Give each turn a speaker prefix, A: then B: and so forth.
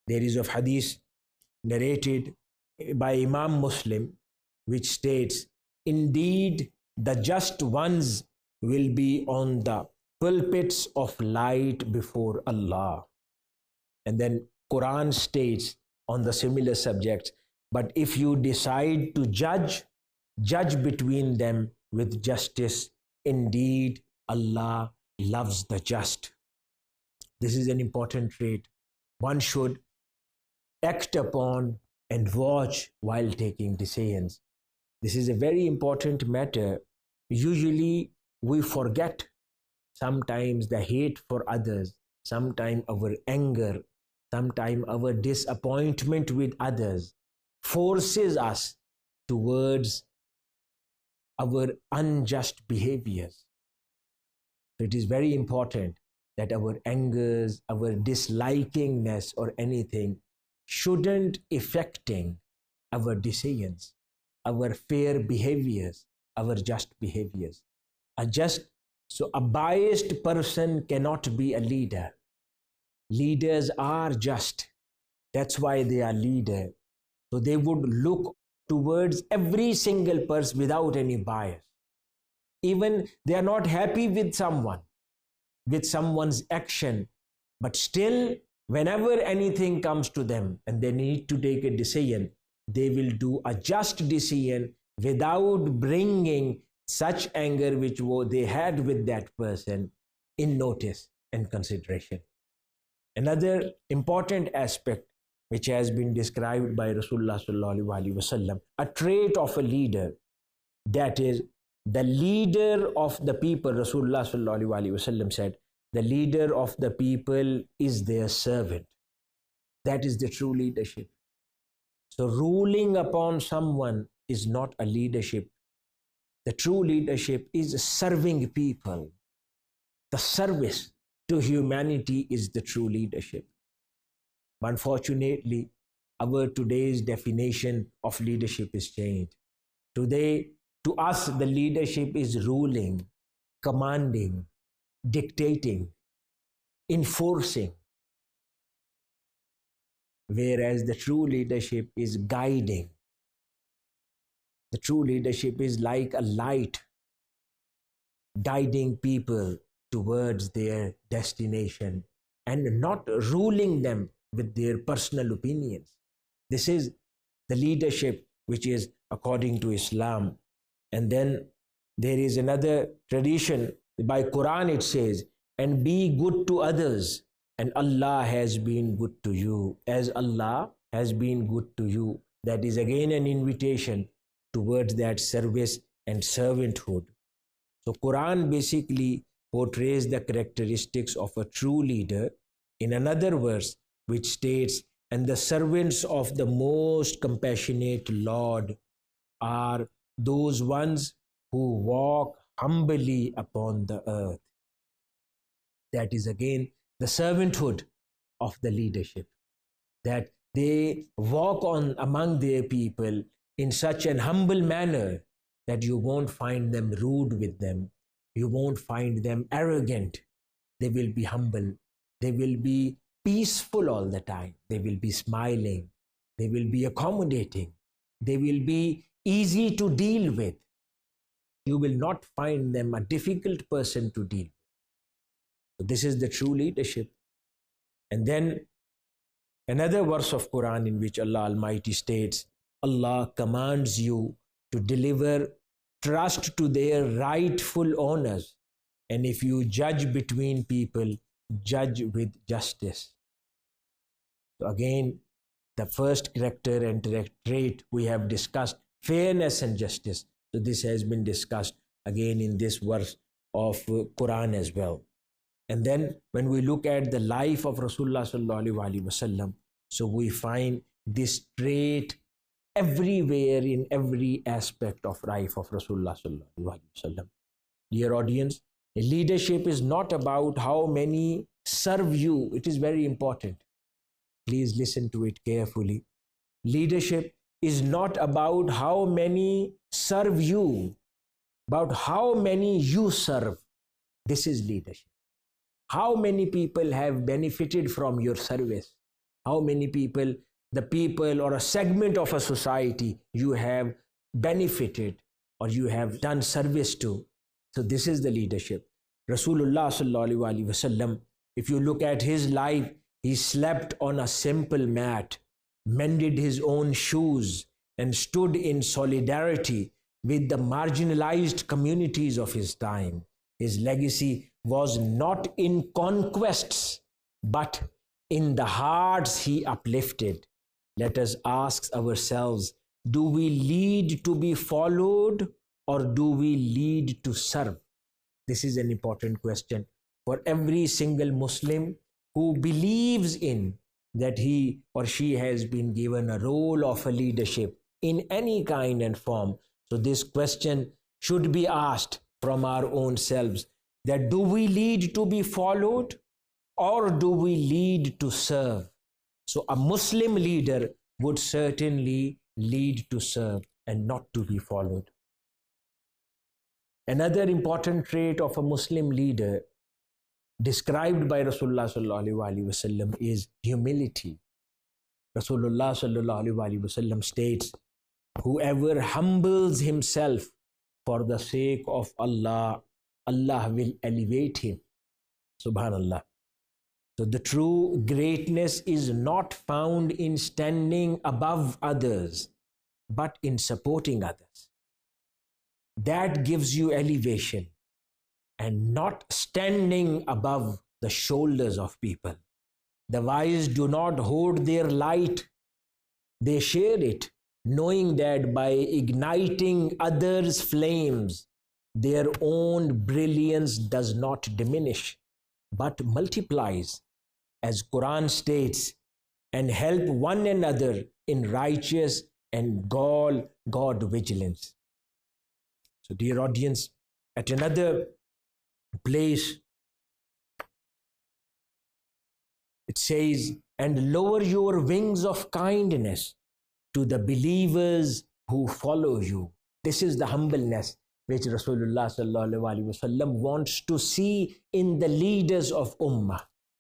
A: There is a hadith narrated by Imam Muslim which states, indeed the just ones will be on the pulpits of light before Allah. And then Quran states on the similar subjects, but if you decide to judge between them with justice. Indeed, Allah loves the just. This is an important trait one should act upon and watch while taking decisions. This is a very important matter. Usually we forget sometimes the hate for others, sometimes our anger, sometimes our disappointment with others forces us towards our unjust behaviors. So it is very important that our angers, our dislikingness or anything shouldn't affecting our decisions, our fair behaviors, our just behaviors. So a biased person cannot be a leader. Leaders are just. That's why they are leaders. So they would look towards every single person without any bias. Even they are not happy with someone's action, but still whenever anything comes to them and they need to take a decision, they will do a just decision without bringing such anger which they had with that person in notice and consideration. Another important aspect which has been described by Rasulullah sallallahu alaihi wasallam, a trait of a leader, that is the leader of the people. Rasulullah sallallahu alaihi wasallam said, the leader of the people is their servant. That is the true leadership. So ruling upon someone is not a leadership. The true leadership is serving people. The service to humanity is the true leadership. But unfortunately, our today's definition of leadership is changed. Today, to us, the leadership is ruling, commanding, dictating, enforcing. Whereas the true leadership is guiding. The true leadership is like a light, guiding people towards their destination and not ruling them with their personal opinions. This is the leadership which is according to Islam. And then there is another tradition. By Quran it says, and be good to others, and Allah has been good to you, as Allah has been good to you. That is again an invitation towards that service and servanthood. So Quran basically portrays the characteristics of a true leader in another verse which states, and the servants of the most compassionate Lord are those ones who walk humbly upon the earth. That is again the servanthood of the leadership, that they walk on among their people in such an humble manner that you won't find them rude with them. You won't find them arrogant. They will be humble. They will be peaceful all the time. They will be smiling. They will be accommodating. They will be easy to deal with. You will not find them a difficult person to deal with. So this is the true leadership. And then another verse of Quran in which Allah Almighty states, Allah commands you to deliver trust to their rightful owners. And if you judge between people, judge with justice. So again, the first character and trait we have discussed, fairness and justice. So this has been discussed again in this verse of Quran as well. And then when we look at the life of Rasulullah sallallahu alaihi wasallam, so we find this trait everywhere in every aspect of life of Rasulullah sallallahu alaihi wasallam. Dear audience, leadership is not about how many serve you. It is very important. Please listen to it carefully. Leadership is not about how many serve you, about how many you serve. This is leadership. How many people have benefited from your service? how many people, the people or a segment of a society you have benefited or you have done service to. So this is the leadership. Rasulullah sallallahu alaihi wasallam, if you look at his life, he slept on a simple mat, mended his own shoes, and stood in solidarity with the marginalized communities of his time. His legacy was not in conquests, but in the hearts he uplifted. Let us ask ourselves, do we lead to be followed or do we lead to serve? This is an important question for every single Muslim who believes in that he or she has been given a role of a leadership in any kind and form. So this question should be asked from our own selves, that do we lead to be followed or do we lead to serve? So a Muslim leader would certainly lead to serve and not to be followed. Another important trait of a Muslim leader described by Rasulullah sallallahu alaihi wasallam is humility. Rasulullah sallallahu alaihi wasallam states, whoever humbles himself for the sake of Allah, Allah will elevate him. Subhanallah. So the true greatness is not found in standing above others, but in supporting others. That gives you elevation, and not standing above the shoulders of people. The wise do not hoard their light, they share it, knowing that by igniting others' flames, their own brilliance does not diminish, but multiplies, as Quran states, and help one another in righteous and God vigilance. So dear audience, at another place, it says, and lower your wings of kindness to the believers who follow you. This is the humbleness which Rasulullah sallallahu alaihi wasallam wants to see in the leaders of Ummah.